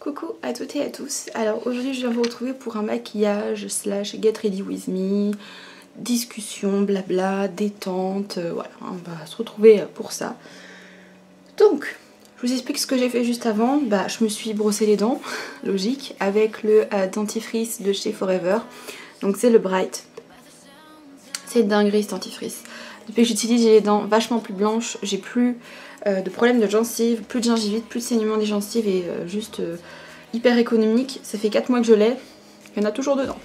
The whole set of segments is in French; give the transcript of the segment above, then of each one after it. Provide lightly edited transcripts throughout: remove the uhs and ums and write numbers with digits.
Coucou à toutes et à tous. Alors aujourd'hui je viens vous retrouver pour un maquillage slash get ready with me, discussion, blabla, détente, voilà, on va se retrouver pour ça. Donc, je vous explique ce que j'ai fait juste avant. Je me suis brossé les dents, logique, avec le dentifrice de chez Forever. Donc c'est le Bright. C'est dinguerie ce dentifrice. Depuis que j'utilise, j'ai les dents vachement plus blanches, j'ai plus de problèmes de gencives, plus de gingivite, plus de saignement des gencives et juste hyper économique. Ça fait 4 mois que je l'ai, il y en a toujours dedans.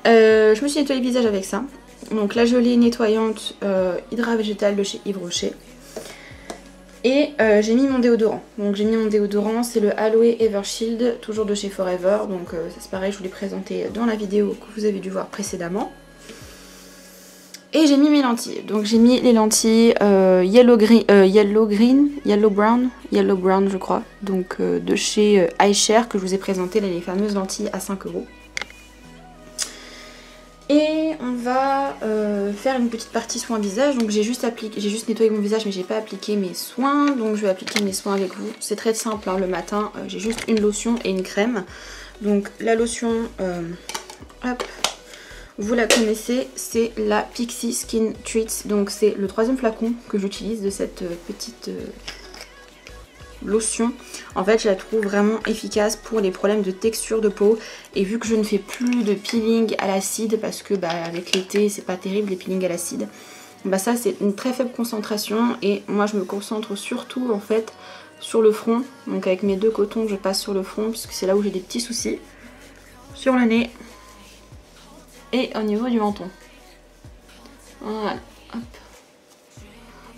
Je me suis nettoyé le visage avec ça. Donc la gelée nettoyante Hydra Végétal de chez Yves Rocher. Et j'ai mis mon déodorant. Donc j'ai mis mon déodorant, c'est le Aloe Evershield, toujours de chez Forever. Donc ça c'est pareil, je vous l'ai présenté dans la vidéo que vous avez dû voir précédemment. Et j'ai mis mes lentilles. Donc j'ai mis les lentilles yellow brown je crois. Donc de chez iShare que je vous ai présenté, là, les fameuses lentilles à 5 €. Et on va faire une petite partie soin visage. Donc j'ai juste nettoyé mon visage mais j'ai pas appliqué mes soins. Donc je vais appliquer mes soins avec vous. C'est très simple hein, le matin. J'ai juste une lotion et une crème. Donc la lotion, hop. Vous la connaissez, c'est la Pixi Skin Treats. Donc c'est le 3e flacon que j'utilise de cette petite lotion. En fait je la trouve vraiment efficace pour les problèmes de texture de peau. Et vu que je ne fais plus de peeling à l'acide, parce que avec l'été c'est pas terrible les peelings à l'acide, ça c'est une très faible concentration. Et moi je me concentre surtout en fait sur le front. Donc avec mes 2 cotons je passe sur le front puisque c'est là où j'ai des petits soucis. Sur le nez. Et au niveau du menton. Voilà. Hop.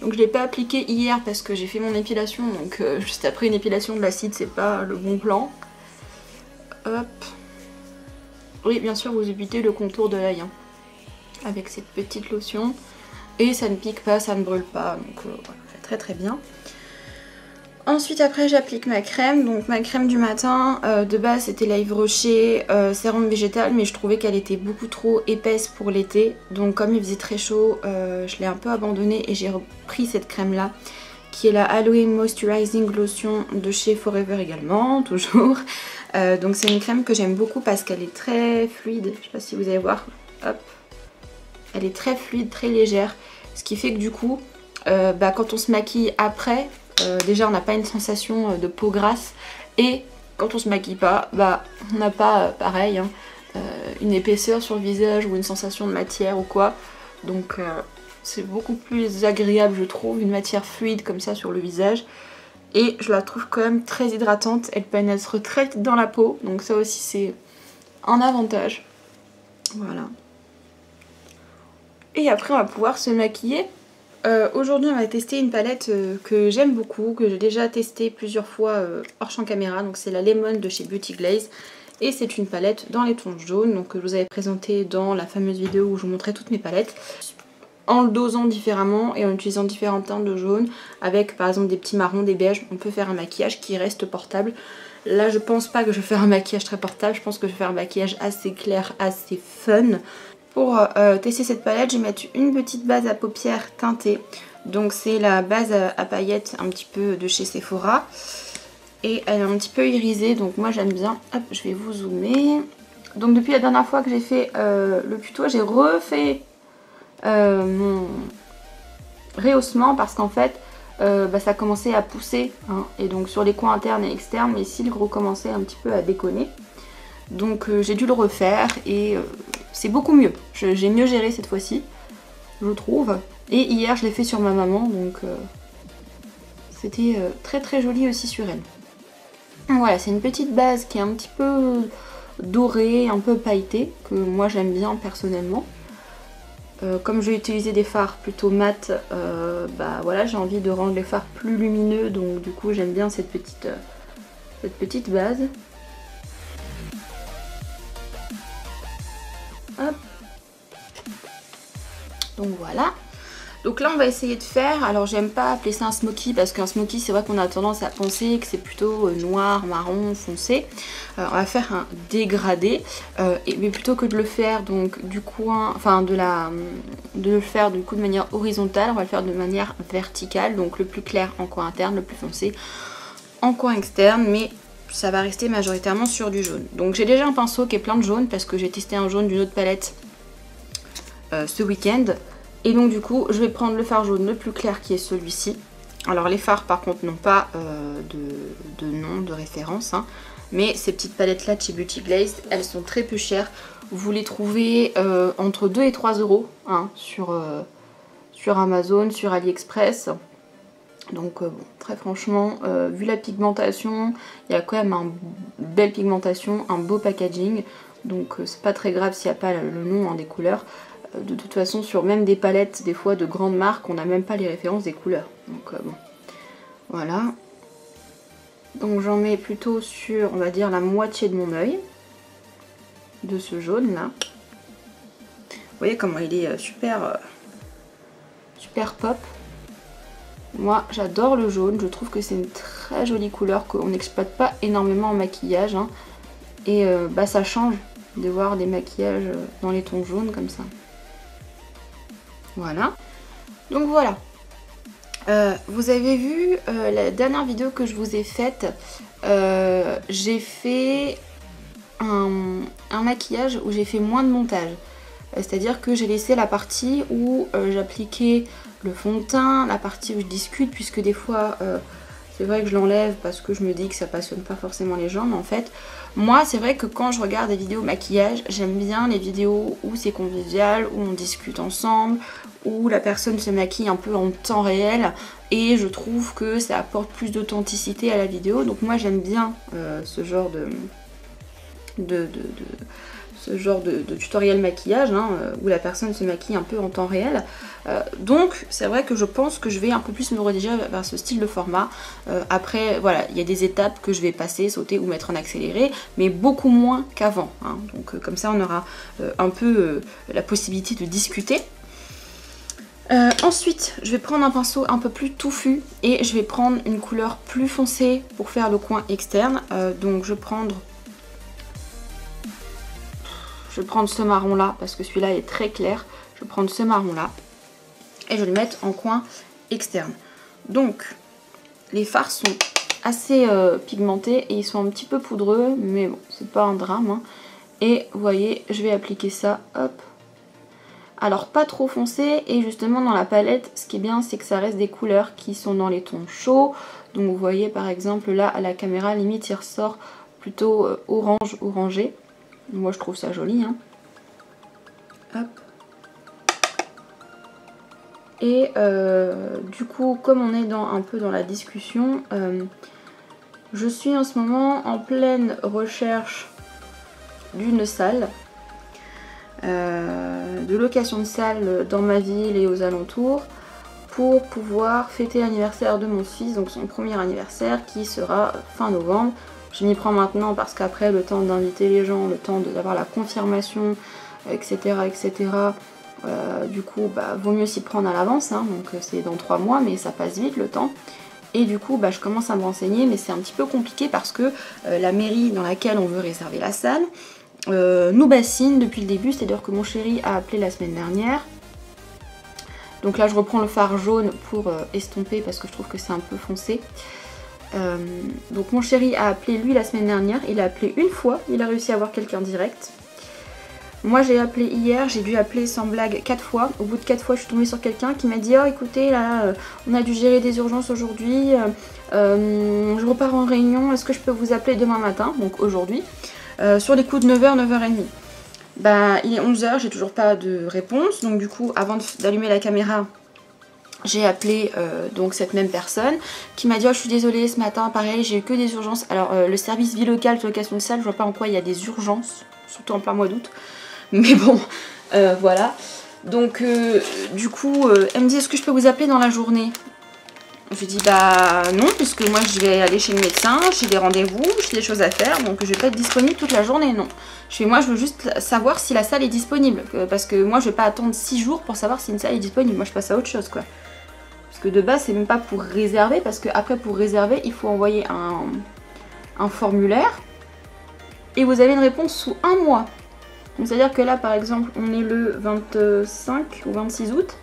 Donc je ne l'ai pas appliqué hier parce que j'ai fait mon épilation. Donc juste après une épilation de l'acide, c'est pas le bon plan. Hop. Oui, bien sûr, vous évitez le contour de l'œil. Hein, avec cette petite lotion. Et ça ne pique pas, ça ne brûle pas. Donc voilà, c'est très très bien. Ensuite après j'applique ma crème, donc ma crème du matin, de base c'était la Yves Rocher sérum végétal, mais je trouvais qu'elle était beaucoup trop épaisse pour l'été, donc comme il faisait très chaud, je l'ai un peu abandonnée et j'ai repris cette crème là, qui est la Aloe Moisturizing Lotion de chez Forever également, toujours. Donc c'est une crème que j'aime beaucoup parce qu'elle est très fluide, je sais pas si vous allez voir, hop, elle est très fluide, très légère, ce qui fait que du coup, quand on se maquille après, déjà on n'a pas une sensation de peau grasse et quand on se maquille pas, on n'a pas pareil hein, une épaisseur sur le visage ou une sensation de matière ou quoi. Donc c'est beaucoup plus agréable je trouve, une matière fluide comme ça sur le visage. Et je la trouve quand même très hydratante, elle pénètre très vite dans la peau, donc ça aussi c'est un avantage. Voilà. Et après on va pouvoir se maquiller. Aujourd'hui on va tester une palette que j'aime beaucoup, que j'ai déjà testée plusieurs fois hors champ caméra. Donc c'est la Lemon de chez Beauty Glaze. Et c'est une palette dans les tons jaunes, donc que je vous avais présenté dans la fameuse vidéo où je vous montrais toutes mes palettes. En le dosant différemment et en utilisant différents teintes de jaune, avec par exemple des petits marrons, des beiges, on peut faire un maquillage qui reste portable. Là je pense pas que je vais faire un maquillage très portable, je pense que je vais faire un maquillage assez clair, assez fun. Pour tester cette palette, je vais mettre une petite base à paupières teintée. Donc c'est la base à paillettes un petit peu de chez Sephora. Et elle est un petit peu irisée, donc moi j'aime bien. Hop, je vais vous zoomer. Donc depuis la dernière fois que j'ai fait le tuto, j'ai refait mon rehaussement parce qu'en fait ça commençait à pousser. Hein, et donc sur les coins internes et externes, mes cils recommençaient un petit peu à déconner. Donc j'ai dû le refaire et c'est beaucoup mieux. J'ai mieux géré cette fois-ci, je trouve. Et hier je l'ai fait sur ma maman, donc c'était très très joli aussi sur elle. Voilà, c'est une petite base qui est un petit peu dorée, un peu pailletée, que moi j'aime bien personnellement. Comme je vais utiliser des fards plutôt mat, voilà, j'ai envie de rendre les fards plus lumineux, donc du coup j'aime bien cette petite base. Hop. Donc voilà. Donc là on va essayer de faire, alors j'aime pas appeler ça un smoky parce qu'un smoky c'est vrai qu'on a tendance à penser que c'est plutôt noir, marron, foncé. On va faire un dégradé, mais plutôt que de le faire donc du coin, enfin de le faire du coup de manière horizontale, on va le faire de manière verticale, donc le plus clair en coin interne, le plus foncé en coin externe, mais ça va rester majoritairement sur du jaune. Donc j'ai déjà un pinceau qui est plein de jaune parce que j'ai testé un jaune d'une autre palette ce week-end. Et donc du coup je vais prendre le fard jaune le plus clair qui est celui-ci. Alors les fards par contre n'ont pas de nom, de référence, hein. Mais ces petites palettes là de chez Beauty Glazed, elles sont très peu chères. Vous les trouvez entre 2 et 3 euros, hein, sur Amazon, sur AliExpress. Donc bon, très franchement, vu la pigmentation, il y a quand même une belle pigmentation, un beau packaging. Donc c'est pas très grave s'il n'y a pas le nom, hein, des couleurs. De toute façon, sur même des palettes, des fois de grandes marques, on n'a même pas les références des couleurs. Donc bon, voilà. Donc j'en mets plutôt sur, on va dire, la moitié de mon œil. De ce jaune là. Vous voyez comment il est super pop. Moi j'adore le jaune, je trouve que c'est une très jolie couleur qu'on n'exploite pas énormément en maquillage, hein. Et bah ça change de voir des maquillages dans les tons jaunes comme ça. Voilà. Donc voilà. Vous avez vu la dernière vidéo que je vous ai faite, j'ai fait un maquillage où j'ai fait moins de montage. C'est-à-dire que j'ai laissé la partie où j'appliquais le fond de teint, la partie où je discute, puisque des fois c'est vrai que je l'enlève parce que je me dis que ça passionne pas forcément les gens, mais en fait moi c'est vrai que quand je regarde des vidéos maquillage, j'aime bien les vidéos où c'est convivial, où on discute ensemble, où la personne se maquille un peu en temps réel, et je trouve que ça apporte plus d'authenticité à la vidéo. Donc moi j'aime bien ce genre de tutoriel maquillage, hein, où la personne se maquille un peu en temps réel. Donc c'est vrai que je pense que je vais un peu plus me rediriger vers ce style de format. Après voilà, il y a des étapes que je vais passer, sauter ou mettre en accéléré, mais beaucoup moins qu'avant, hein. Donc comme ça on aura un peu la possibilité de discuter. Ensuite je vais prendre un pinceau un peu plus touffu et je vais prendre une couleur plus foncée pour faire le coin externe. Donc je vais prendre ce marron là parce que celui-là est très clair. Je vais prendre ce marron là et je vais le mettre en coin externe. Donc les fards sont assez pigmentés et ils sont un petit peu poudreux, mais bon c'est pas un drame, hein. Et vous voyez, je vais appliquer ça, hop. Alors pas trop foncé, et justement dans la palette ce qui est bien c'est que ça reste des couleurs qui sont dans les tons chauds. Donc vous voyez par exemple là à la caméra limite il ressort plutôt orange orangé. Moi je trouve ça joli, hein. Hop. Et du coup comme on est un peu dans la discussion, je suis en ce moment en pleine recherche d'une salle, de location de salle dans ma ville et aux alentours, pour pouvoir fêter l'anniversaire de mon fils, donc son premier anniversaire qui sera fin novembre. Je m'y prends maintenant parce qu'après le temps d'inviter les gens, le temps d'avoir la confirmation, etc. etc. Du coup bah, vaut mieux s'y prendre à l'avance, hein. Donc c'est dans 3 mois mais ça passe vite le temps. Et du coup bah, je commence à me renseigner, mais c'est un petit peu compliqué parce que la mairie dans laquelle on veut réserver la salle nous bassine depuis le début. C'est-à-dire que mon chéri a appelé la semaine dernière. Donc là je reprends le fard jaune pour estomper parce que je trouve que c'est un peu foncé. Donc mon chéri a appelé lui la semaine dernière, il a appelé une fois, il a réussi à avoir quelqu'un direct. Moi j'ai appelé hier, j'ai dû appeler sans blague 4 fois. Au bout de 4 fois je suis tombée sur quelqu'un qui m'a dit oh écoutez là on a dû gérer des urgences aujourd'hui, je repars en réunion, est-ce que je peux vous appeler demain matin, donc aujourd'hui, sur les coups de 9h, 9h30. Bah il est 11h, j'ai toujours pas de réponse, donc du coup avant d'allumer la caméra, j'ai appelé donc cette même personne qui m'a dit oh je suis désolée ce matin pareil j'ai eu que des urgences. Alors le service vie locale de location de salle, je vois pas en quoi il y a des urgences, surtout en plein mois d'août, mais bon voilà. Donc du coup elle me dit est-ce que je peux vous appeler dans la journée? Je lui dis bah non, puisque moi je vais aller chez le médecin, j'ai des rendez-vous, j'ai des choses à faire, donc je vais pas être disponible toute la journée, non. Je fais moi je veux juste savoir si la salle est disponible, parce que moi je vais pas attendre 6 jours pour savoir si une salle est disponible, moi je passe à autre chose quoi. Parce que de base c'est même pas pour réserver, parce que après pour réserver il faut envoyer un formulaire, et vous avez une réponse sous 1 mois. Donc c'est à dire que là par exemple on est le 25 ou 26 août,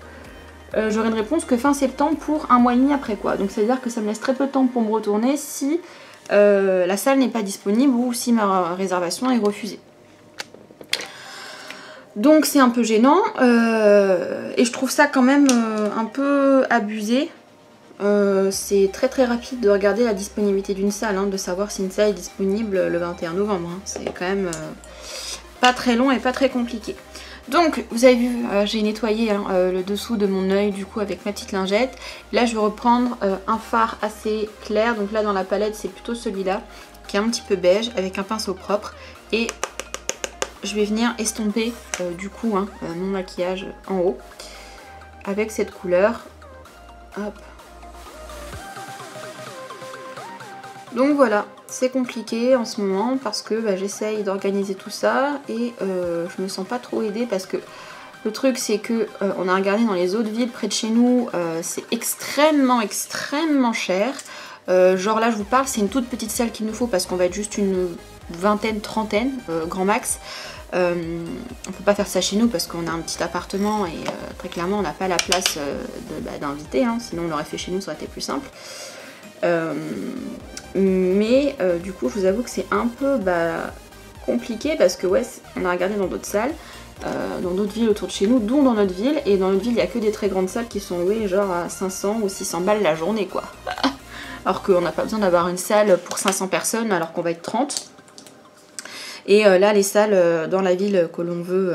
j'aurai une réponse que fin septembre pour 1 mois et demi après quoi. Donc c'est à dire que ça me laisse très peu de temps pour me retourner si la salle n'est pas disponible ou si ma réservation est refusée. Donc c'est un peu gênant et je trouve ça quand même un peu abusé. C'est très très rapide de regarder la disponibilité d'une salle, hein, de savoir si une salle est disponible le 21 novembre. Hein. C'est quand même pas très long et pas très compliqué. Donc vous avez vu, j'ai nettoyé hein, le dessous de mon œil du coup avec ma petite lingette. Là je vais reprendre un fard assez clair. Donc là dans la palette c'est plutôt celui-là qui est un petit peu beige avec un pinceau propre. Et je vais venir estomper du coup hein, mon maquillage en haut avec cette couleur. Hop. Donc voilà, c'est compliqué en ce moment parce que bah, j'essaye d'organiser tout ça et je me sens pas trop aidée parce que le truc c'est que on a regardé dans les autres villes près de chez nous, c'est extrêmement cher. Genre là je vous parle, c'est une toute petite salle qu'il nous faut parce qu'on va être juste une vingtaine, trentaine, grand max. On peut pas faire ça chez nous parce qu'on a un petit appartement et très clairement on n'a pas la place d'inviter, hein, sinon on l'aurait fait chez nous, ça aurait été plus simple. Mais du coup je vous avoue que c'est un peu compliqué parce que ouais, on a regardé dans d'autres salles, dans d'autres villes autour de chez nous, dont dans notre ville, et dans notre ville il n'y a que des très grandes salles qui sont louées genre à 500 ou 600 balles la journée quoi. Alors qu'on n'a pas besoin d'avoir une salle pour 500 personnes alors qu'on va être 30. Et là les salles dans la ville que l'on veut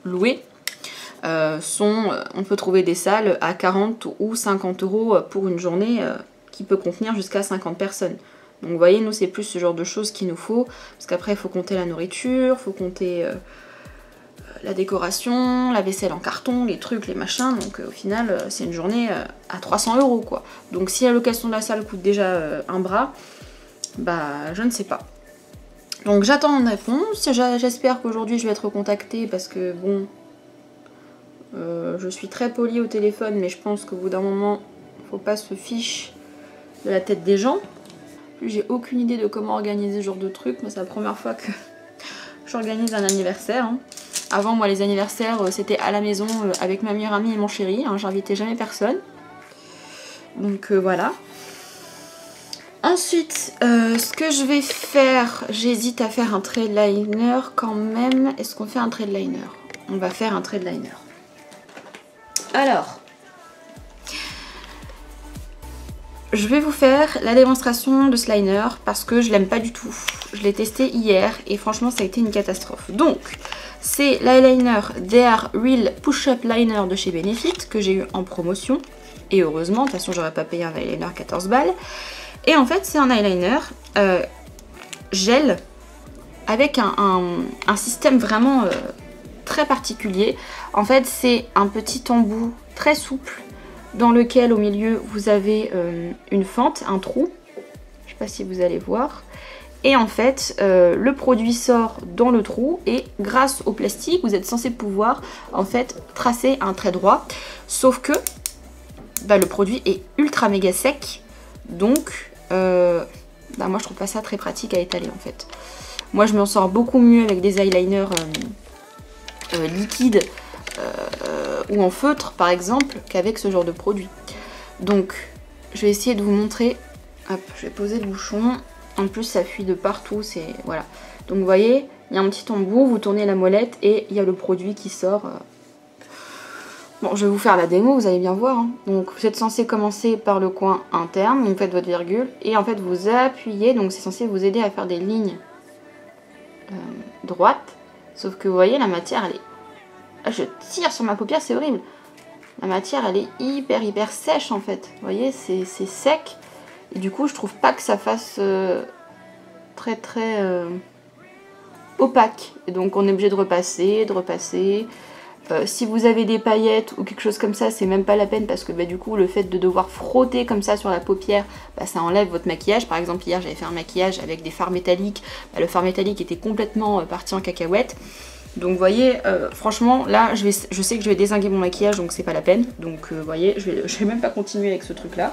louer on peut trouver des salles à 40 ou 50 € pour une journée qui peut contenir jusqu'à 50 personnes. Donc vous voyez, nous c'est plus ce genre de choses qu'il nous faut, parce qu'après il faut compter la nourriture, il faut compter la décoration, la vaisselle en carton, les trucs, les machins, donc au final c'est une journée à 300 € quoi. Donc si la location de la salle coûte déjà un bras, bah je ne sais pas. Donc j'attends une réponse, j'espère qu'aujourd'hui je vais être recontactée parce que bon, je suis très polie au téléphone mais je pense qu'au bout d'un moment, faut pas se fiche de la tête des gens. J'ai aucune idée de comment organiser ce genre de truc, mais c'est la première fois que j'organise un anniversaire. Hein. Avant moi les anniversaires c'était à la maison avec ma meilleure amie et mon chéri, hein, j'invitais jamais personne. Donc voilà. Ensuite, ce que je vais faire, j'hésite à faire un trade liner quand même. Est-ce qu'on fait un trade liner? On va faire un trade liner. Alors, je vais vous faire la démonstration de ce liner parce que je l'aime pas du tout. Je l'ai testé hier et franchement ça a été une catastrophe. Donc, c'est l'eyeliner Dare Real Push-Up Liner de chez Benefit que j'ai eu en promotion. Et heureusement, de toute façon j'aurais pas payé un eyeliner 14 balles. Et en fait c'est un eyeliner gel avec un système vraiment très particulier. En fait c'est un petit embout très souple dans lequel au milieu vous avez une fente, un trou. Je sais pas si vous allez voir. Et en fait le produit sort dans le trou et grâce au plastique vous êtes censé pouvoir en fait tracer un trait droit. Sauf que le produit est ultra méga sec. Donc moi je trouve pas ça très pratique à étaler en fait. Moi je m'en sors beaucoup mieux avec des eyeliners liquides ou en feutre par exemple qu'avec ce genre de produit. Donc je vais essayer de vous montrer. Hop, je vais poser le bouchon. En plus ça fuit de partout, c'est voilà. Donc vous voyez, il y a un petit embout, vous tournez la molette et il y a le produit qui sort. Bon, je vais vous faire la démo, vous allez bien voir. Hein. Donc vous êtes censé commencer par le coin interne, vous faites votre virgule et en fait vous appuyez, donc c'est censé vous aider à faire des lignes droites. Sauf que vous voyez la matière elle est... Ah, je tire sur ma paupière, c'est horrible. La matière elle est hyper sèche en fait. Vous voyez, c'est sec. Et du coup je trouve pas que ça fasse très opaque. Et donc on est obligé de repasser, si vous avez des paillettes ou quelque chose comme ça, c'est même pas la peine parce que du coup le fait de devoir frotter comme ça sur la paupière, ça enlève votre maquillage. Par exemple hier j'avais fait un maquillage avec des fards métalliques, le fard métallique était complètement parti en cacahuète. Donc vous voyez, franchement là je sais que je vais dézinguer mon maquillage donc c'est pas la peine. Donc vous voyez, je vais même pas continuer avec ce truc là.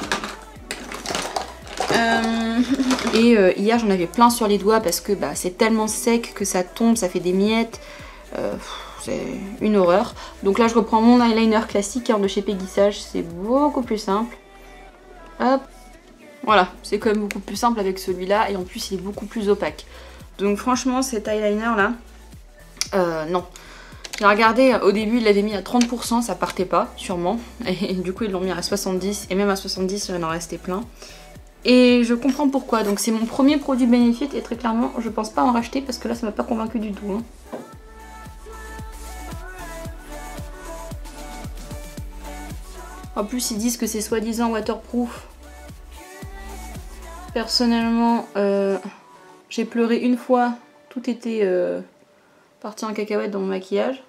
Et hier j'en avais plein sur les doigts parce que c'est tellement sec que ça tombe, ça fait des miettes. C'est une horreur. Donc là je reprends mon eyeliner classique de chez Peggy Sage, c'est beaucoup plus simple. Hop. Voilà, c'est quand même beaucoup plus simple avec celui-là et en plus il est beaucoup plus opaque. Donc franchement cet eyeliner là, non. J'ai regardé, au début ils l'avaient mis à 30%, ça partait pas, sûrement. Et du coup ils l'ont mis à 70 et même à 70 il en restait plein. Et je comprends pourquoi, donc c'est mon premier produit Benefit et très clairement je pense pas en racheter parce que là ça m'a pas convaincu du tout. Hein. En plus ils disent que c'est soi-disant waterproof. Personnellement, j'ai pleuré une fois, tout était parti en cacahuète dans mon maquillage.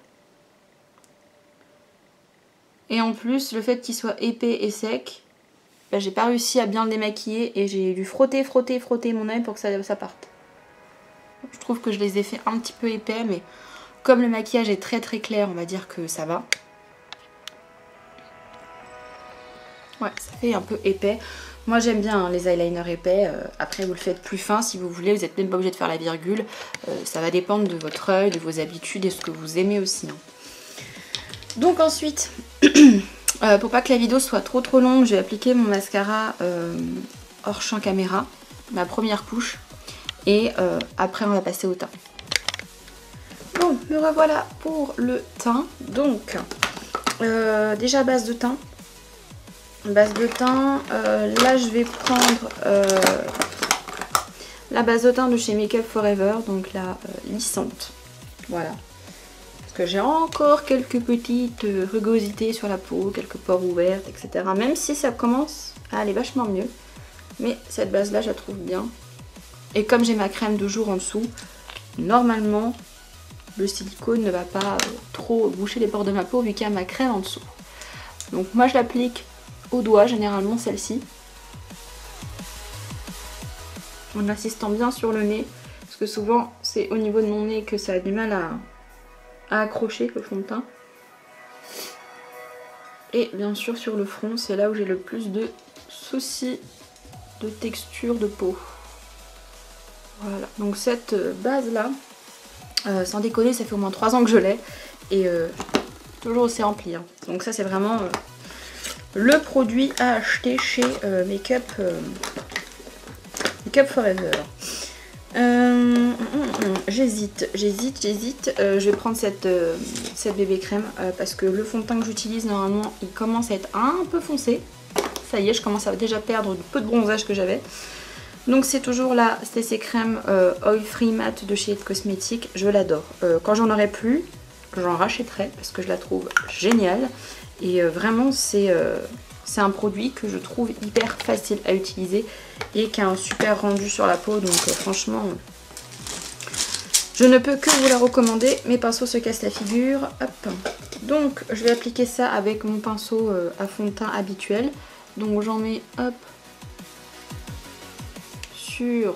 Et en plus, le fait qu'il soit épais et sec, bah, j'ai pas réussi à bien le démaquiller et j'ai dû frotter mon œil pour que ça parte. Je trouve que je les ai fait un petit peu épais, mais comme le maquillage est très clair, on va dire que ça va. Ouais, ça fait un peu épais. Moi j'aime bien hein, les eyeliners épais, après vous le faites plus fin si vous voulez, vous n'êtes même pas obligé de faire la virgule, ça va dépendre de votre œil, de vos habitudes et ce que vous aimez aussi. Hein. Donc ensuite, pour pas que la vidéo soit trop longue, je vais appliquer mon mascara hors champ caméra, ma première couche, et après on va passer au teint. Bon, me revoilà pour le teint, donc déjà base de teint. Base de teint, là je vais prendre la base de teint de chez Make Up Forever, donc la lissante, voilà. Parce que j'ai encore quelques petites rugosités sur la peau, quelques pores ouvertes, etc. Même si ça commence à aller vachement mieux, mais cette base là je la trouve bien. Et comme j'ai ma crème de jour en dessous, normalement le silicone ne va pas trop boucher les pores de ma peau vu qu'il y a ma crème en dessous. Donc moi je l'applique au doigt, généralement celle-ci, en assistant bien sur le nez, parce que souvent c'est au niveau de mon nez que ça a du mal à accrocher le fond de teint. Et bien sûr sur le front, c'est là où j'ai le plus de soucis de texture de peau. Voilà, donc cette base là, sans déconner, ça fait au moins 3 ans que je l'ai, et toujours aussi rempli. Hein. Donc ça c'est vraiment... le produit à acheter chez Make Up Forever. J'hésite. Je vais prendre cette bébé crème parce que le fond de teint que j'utilise normalement il commence à être un peu foncé. Ça y est, je commence à déjà perdre peu de bronzage que j'avais. Donc c'est toujours la CC crème Oil Free Matte de chez It Cosmetics. Je l'adore. Quand j'en aurai plus, j'en rachèterai parce que je la trouve géniale. Et vraiment c'est un produit que je trouve hyper facile à utiliser et qui a un super rendu sur la peau. Donc franchement, je ne peux que vous la recommander. Mes pinceaux se cassent la figure. Hop. Donc je vais appliquer ça avec mon pinceau à fond de teint habituel. Donc j'en mets hop sur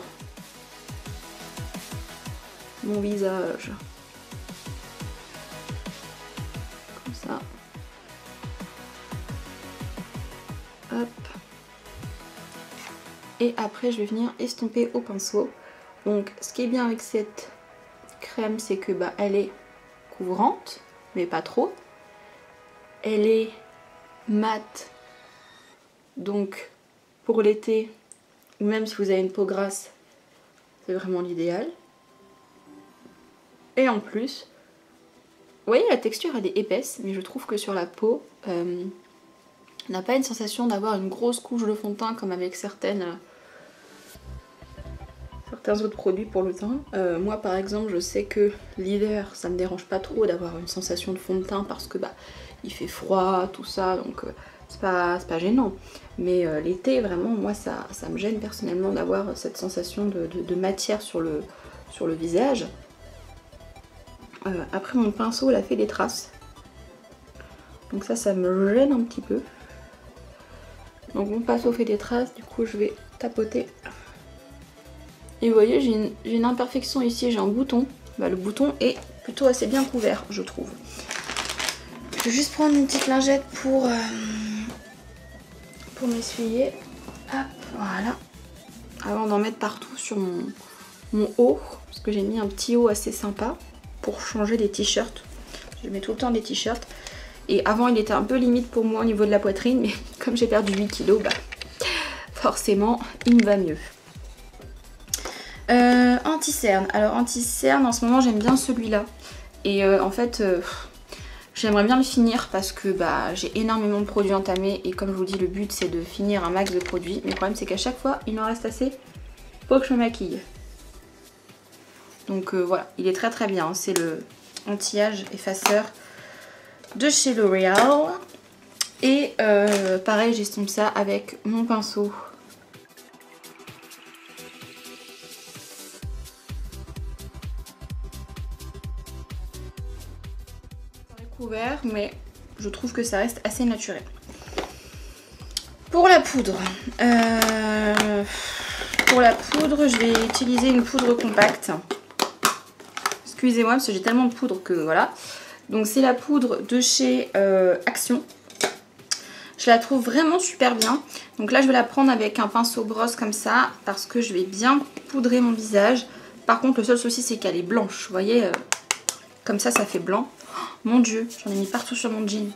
mon visage. Comme ça. Hop. Et après je vais venir estomper au pinceau. Donc ce qui est bien avec cette crème, c'est que bah, elle est couvrante, mais pas trop. Elle est mate, donc pour l'été, ou même si vous avez une peau grasse, c'est vraiment l'idéal. Et en plus, vous voyez la texture elle est épaisse, mais je trouve que sur la peau, on n'a pas une sensation d'avoir une grosse couche de fond de teint comme avec certains autres produits pour le teint. Moi par exemple je sais que l'hiver ça me dérange pas trop d'avoir une sensation de fond de teint parce que bah il fait froid tout ça, donc c'est pas gênant. Mais l'été vraiment moi ça me gêne personnellement d'avoir cette sensation de matière sur le visage. Après mon pinceau il a fait des traces, donc ça me gêne un petit peu. Donc mon pinceau fait des traces, du coup je vais tapoter. Et vous voyez, j'ai une imperfection ici, j'ai un bouton. Bah, le bouton est plutôt assez bien couvert, je trouve. Je vais juste prendre une petite lingette pour m'essuyer. Hop, voilà. Avant d'en mettre partout sur mon haut, parce que j'ai mis un petit haut assez sympa pour changer les t-shirts. Je mets tout le temps des t-shirts. Et avant, il était un peu limite pour moi au niveau de la poitrine, mais comme j'ai perdu 8 kilos, bah forcément il me va mieux. Anti-cerne. Alors anti-cerne, en ce moment j'aime bien celui-là. Et en fait, j'aimerais bien le finir parce que bah, j'ai énormément de produits entamés. Et comme je vous dis, le but c'est de finir un max de produits. Mais le problème c'est qu'à chaque fois, il en reste assez pour que je me maquille. Donc voilà, il est très très bien. C'est le anti-âge effaceur de chez L'Oréal. Et pareil, j'estompe ça avec mon pinceau. Couvert, mais je trouve que ça reste assez naturel. Pour la poudre, je vais utiliser une poudre compacte. Excusez-moi parce que j'ai tellement de poudre que voilà. Donc c'est la poudre de chez Action. Je la trouve vraiment super bien. Donc là je vais la prendre avec un pinceau brosse comme ça parce que je vais bien poudrer mon visage. Par contre le seul souci c'est qu'elle est blanche. Vous voyez, comme ça fait blanc. Oh, mon dieu, j'en ai mis partout sur mon jean.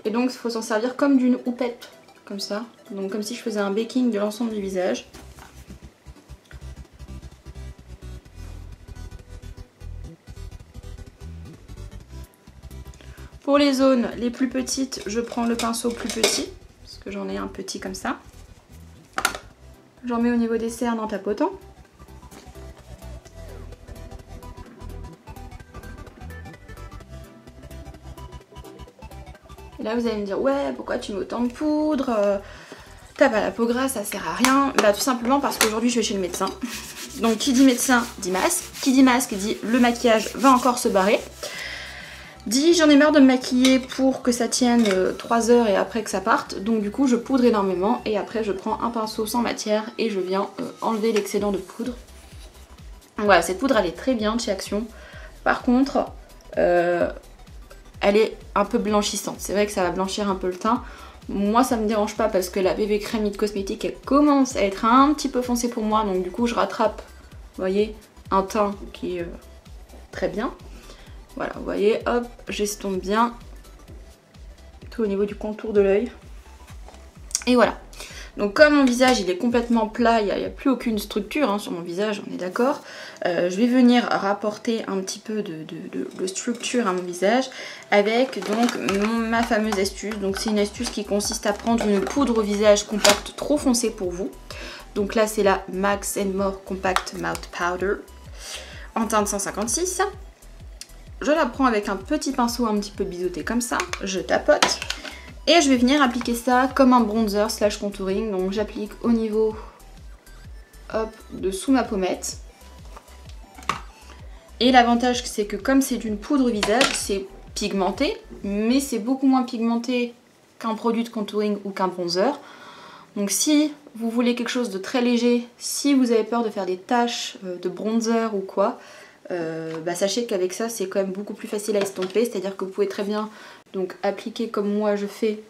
Et donc il faut s'en servir comme d'une houppette. Comme ça. Donc comme si je faisais un baking de l'ensemble du visage. Pour les zones les plus petites, je prends le pinceau plus petit, parce que j'en ai un petit comme ça. J'en mets au niveau des cernes en tapotant. Et là vous allez me dire, ouais, pourquoi tu mets autant de poudre? T'as pas la peau grasse, ça sert à rien. Bah tout simplement parce qu'aujourd'hui je vais chez le médecin. Donc qui dit médecin dit masque. Qui dit masque dit le maquillage va encore se barrer. Dit j'en ai marre de me maquiller pour que ça tienne 3 heures et après que ça parte. Donc du coup je poudre énormément et après je prends un pinceau sans matière et je viens enlever l'excédent de poudre. Donc voilà, cette poudre elle est très bien de chez Action. Par contre elle est un peu blanchissante. C'est vrai que ça va blanchir un peu le teint. Moi ça me dérange pas parce que la BB Crème It Cosmetics elle commence à être un petit peu foncée pour moi. Donc du coup je rattrape, vous voyez, un teint qui est très bien. Voilà, vous voyez, hop, j'estompe bien tout au niveau du contour de l'œil. Et voilà. Donc comme mon visage il est complètement plat, il n'y a plus aucune structure hein, sur mon visage, on est d'accord. Je vais venir rapporter un petit peu de structure à mon visage avec donc ma fameuse astuce. Donc c'est une astuce qui consiste à prendre une poudre au visage compacte trop foncée pour vous. Donc là c'est la Max & More Compact Mouth Powder en teinte 156. Je la prends avec un petit pinceau un petit peu biseauté comme ça, je tapote et je vais venir appliquer ça comme un bronzer slash contouring. Donc j'applique au niveau hop, de sous ma pommette. Et l'avantage c'est que comme c'est d'une poudre visage, c'est pigmenté, mais c'est beaucoup moins pigmenté qu'un produit de contouring ou qu'un bronzer. Donc si vous voulez quelque chose de très léger, si vous avez peur de faire des taches de bronzer ou quoi, sachez qu'avec ça c'est quand même beaucoup plus facile à estomper, c'est à dire que vous pouvez très bien donc appliquer comme moi je fais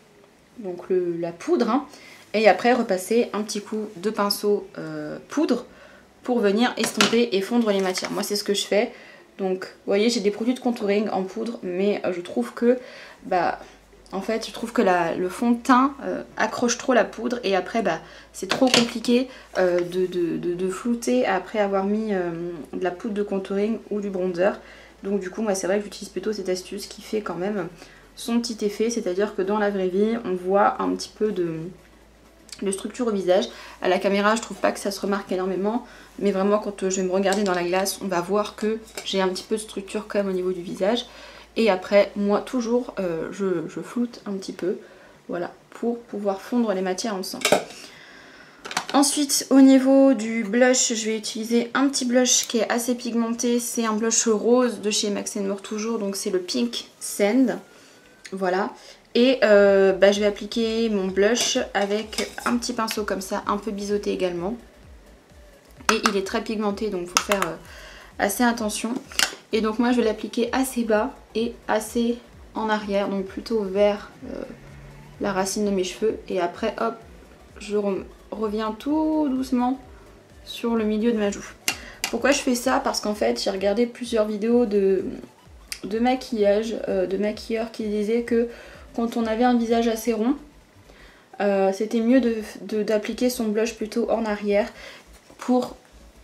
donc la poudre hein, et après repasser un petit coup de pinceau poudre pour venir estomper et fondre les matières. Moi c'est ce que je fais. Donc vous voyez j'ai des produits de contouring en poudre mais je trouve que en fait je trouve que le fond de teint accroche trop la poudre et après c'est trop compliqué de flouter après avoir mis de la poudre de contouring ou du bronzer. Donc du coup moi c'est vrai que j'utilise plutôt cette astuce qui fait quand même son petit effet, c'est à dire que dans la vraie vie on voit un petit peu de structure au visage. À la caméra je trouve pas que ça se remarque énormément, mais vraiment quand je vais me regarder dans la glace on va voir que j'ai un petit peu de structure quand même au niveau du visage. Et après, moi, toujours, je floute un petit peu, voilà, pour pouvoir fondre les matières ensemble. Ensuite, au niveau du blush, je vais utiliser un petit blush qui est assez pigmenté. C'est un blush rose de chez Max & More toujours, donc c'est le Pink Sand. Voilà. Et je vais appliquer mon blush avec un petit pinceau comme ça, un peu biseauté également. Et il est très pigmenté, donc il faut faire assez attention. Et donc moi je vais l'appliquer assez bas et assez en arrière, donc plutôt vers la racine de mes cheveux. Et après hop, je reviens tout doucement sur le milieu de ma joue. Pourquoi je fais ça? Parce qu'en fait j'ai regardé plusieurs vidéos de maquillage, de maquilleurs qui disaient que quand on avait un visage assez rond, c'était mieux d'appliquer son blush plutôt en arrière pour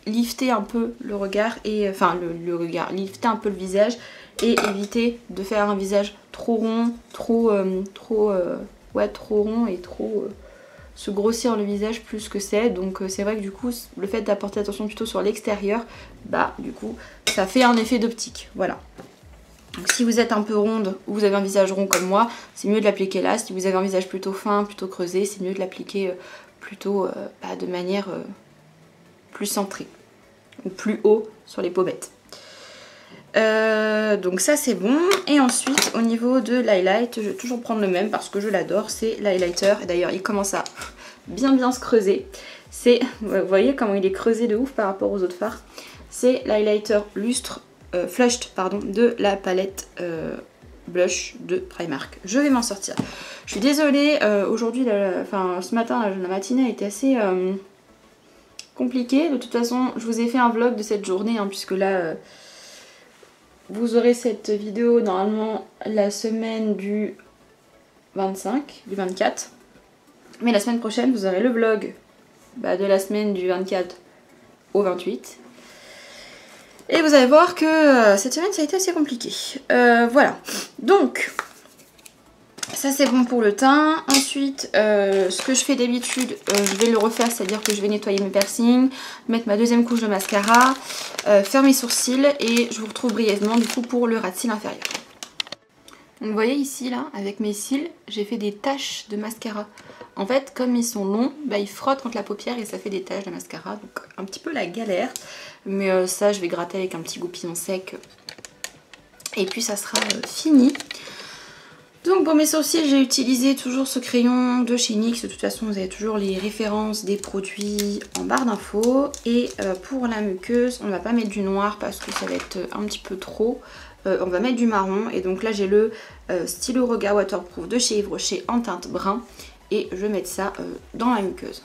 lifter un peu le regard et enfin le regard, lifter un peu le visage et éviter de faire un visage trop rond, trop rond et trop se grossir le visage plus que c'est. Donc c'est vrai que du coup le fait d'apporter attention plutôt sur l'extérieur, bah du coup ça fait un effet d'optique, voilà. Donc si vous êtes un peu ronde ou vous avez un visage rond comme moi, c'est mieux de l'appliquer là. Si vous avez un visage plutôt fin, plutôt creusé, c'est mieux de l'appliquer plutôt de manière plus centrée ou plus haut sur les pommettes. Donc ça c'est bon. Et ensuite au niveau de l'highlight, je vais toujours prendre le même parce que je l'adore, c'est l'highlighter. D'ailleurs il commence à bien se creuser. C'est, vous voyez comment il est creusé de ouf par rapport aux autres fards. C'est l'highlighter lustre Flushed pardon, de la palette blush de Primark. Je vais m'en sortir. Je suis désolée, aujourd'hui, ce matin, la matinée a été assez compliquée. De toute façon, je vous ai fait un vlog de cette journée, hein, puisque là, vous aurez cette vidéo normalement la semaine du 25, du 24. Mais la semaine prochaine, vous aurez le vlog de la semaine du 24 au 28. Et vous allez voir que cette semaine ça a été assez compliqué. Voilà. Donc, ça c'est bon pour le teint. Ensuite, ce que je fais d'habitude, je vais le refaire, c'est-à-dire que je vais nettoyer mes piercings, mettre ma deuxième couche de mascara, faire mes sourcils et je vous retrouve brièvement du coup pour le ras de cils inférieur. Donc vous voyez ici là, avec mes cils, j'ai fait des taches de mascara. En fait, comme ils sont longs, ils frottent contre la paupière et ça fait des taches de mascara. Donc un petit peu la galère. Mais ça, je vais gratter avec un petit goupillon sec. Et puis ça sera fini. Donc pour mes sourcils, j'ai utilisé toujours ce crayon de chez NYX. De toute façon, vous avez toujours les références des produits en barre d'infos. Et pour la muqueuse, on ne va pas mettre du noir parce que ça va être un petit peu trop. On va mettre du marron. Et donc là, j'ai le stylo Roga Waterproof de chez Yves Rocher en teinte brun. Et je vais mettre ça dans la muqueuse.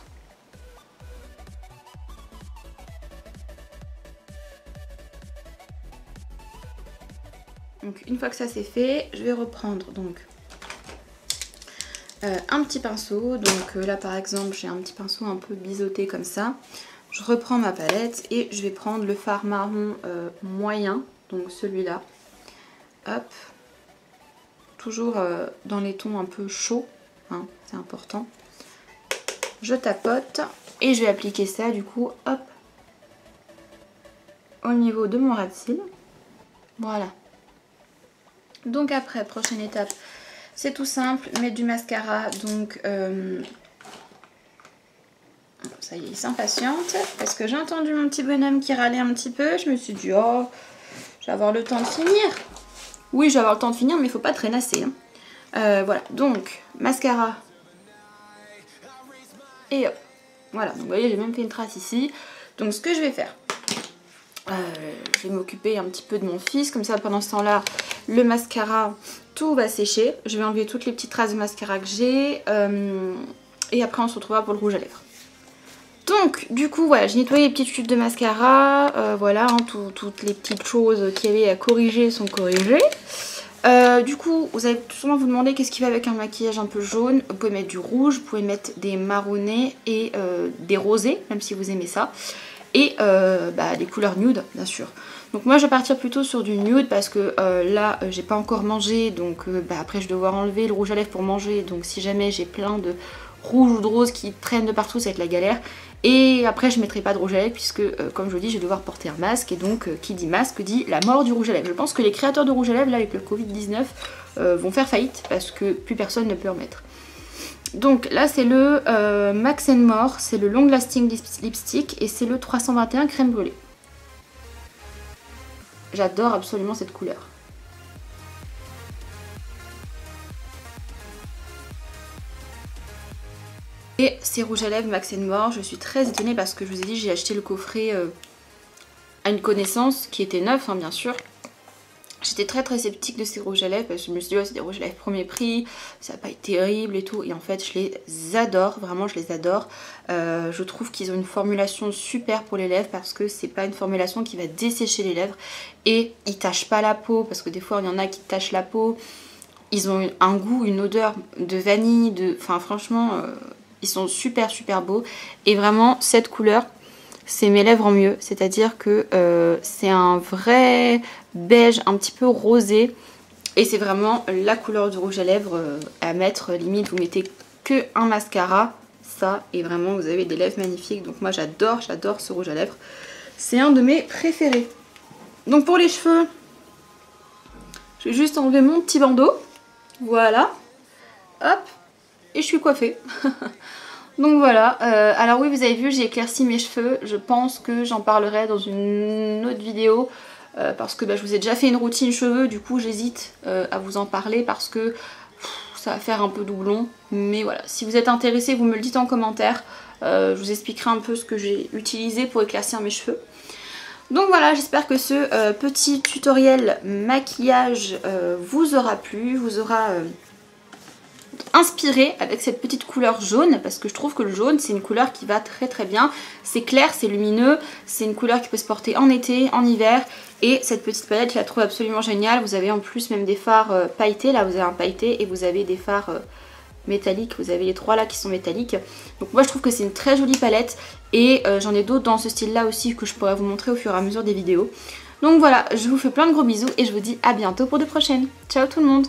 Donc une fois que ça c'est fait, je vais reprendre donc un petit pinceau. Donc là par exemple j'ai un petit pinceau un peu biseauté comme ça. Je reprends ma palette et je vais prendre le fard marron moyen, donc celui-là. Hop. Toujours dans les tons un peu chauds, hein, c'est important. Je tapote et je vais appliquer ça du coup, hop, au niveau de mon ras de cils. Voilà. Donc après, prochaine étape, c'est tout simple, mettre du mascara. Donc ça y est, il s'impatiente parce que j'ai entendu mon petit bonhomme qui râlait un petit peu. Je me suis dit, oh, je vais avoir le temps de finir. Oui, je vais avoir le temps de finir, mais il ne faut pas traînasser. Hein. Voilà, donc mascara. Et hop, voilà, donc vous voyez, j'ai même fait une trace ici. Donc ce que je vais faire, je vais m'occuper un petit peu de mon fils. Comme ça, pendant ce temps-là, le mascara, tout va sécher. Je vais enlever toutes les petites traces de mascara que j'ai. Et après, on se retrouvera pour le rouge à lèvres. Donc, du coup, voilà, j'ai nettoyé les petites chutes de mascara. Voilà, hein, toutes les petites choses qu'il y avait à corriger sont corrigées. Du coup, vous allez sûrement vous demander qu'est-ce qui va avec un maquillage un peu jaune. Vous pouvez mettre du rouge, vous pouvez mettre des marronnés et des rosés, même si vous aimez ça. Et des couleurs nude, bien sûr. Donc moi je vais partir plutôt sur du nude parce que là j'ai pas encore mangé. Donc après je vais devoir enlever le rouge à lèvres pour manger. Donc si jamais j'ai plein de rouge ou de rose qui traînent de partout, ça va être la galère. Et après je mettrai pas de rouge à lèvres puisque comme je vous dis, je vais devoir porter un masque. Et donc qui dit masque dit la mort du rouge à lèvres. Je pense que les créateurs de rouge à lèvres là avec le Covid-19 vont faire faillite parce que plus personne ne peut en mettre. Donc là c'est le Max & More, c'est le Long Lasting Lipstick et c'est le 321 crème brûlée. J'adore absolument cette couleur. Et ces rouges à lèvres Max & More, je suis très étonnée parce que je vous ai dit j'ai acheté le coffret à une connaissance qui était neuf, hein, bien sûr. J'étais très sceptique de ces rouges à lèvres parce que je me suis dit, oh, c'est des rouges à lèvres premier prix, ça va pas être terrible et tout. Et en fait, je les adore, vraiment, je les adore. Je trouve qu'ils ont une formulation super pour les lèvres parce que c'est pas une formulation qui va dessécher les lèvres et ils tâchent pas la peau parce que des fois, il y en a qui tâchent la peau. ils ont un goût, une odeur de vanille, enfin franchement, ils sont super super beaux. Et vraiment, cette couleur, c'est mes lèvres en mieux. C'est-à-dire que c'est un vrai beige un petit peu rosé. Et c'est vraiment la couleur du rouge à lèvres à mettre. Limite, vous mettez que un mascara, ça, et vraiment vous avez des lèvres magnifiques. Donc moi j'adore ce rouge à lèvres. C'est un de mes préférés. Donc pour les cheveux, je vais juste enlever mon petit bandeau. Voilà. Hop. Et je suis coiffée. Donc voilà. Alors oui, vous avez vu, j'ai éclairci mes cheveux. Je pense que j'en parlerai dans une autre vidéo. Parce que je vous ai déjà fait une routine cheveux. Du coup, j'hésite à vous en parler parce que ça va faire un peu doublon. Mais voilà, si vous êtes intéressé, vous me le dites en commentaire. Je vous expliquerai un peu ce que j'ai utilisé pour éclaircir mes cheveux. Donc voilà, j'espère que ce petit tutoriel maquillage vous aura plu, vous aura inspiré avec cette petite couleur jaune, parce que je trouve que le jaune c'est une couleur qui va très très bien. C'est clair, c'est lumineux, c'est une couleur qui peut se porter en été, en hiver, et cette petite palette je la trouve absolument géniale. Vous avez en plus même des fards pailletés, là vous avez un pailleté et vous avez des fards métalliques, vous avez les trois là qui sont métalliques. Donc moi je trouve que c'est une très jolie palette et j'en ai d'autres dans ce style là aussi que je pourrais vous montrer au fur et à mesure des vidéos. Donc voilà, je vous fais plein de gros bisous et je vous dis à bientôt pour de prochaines. Ciao tout le monde!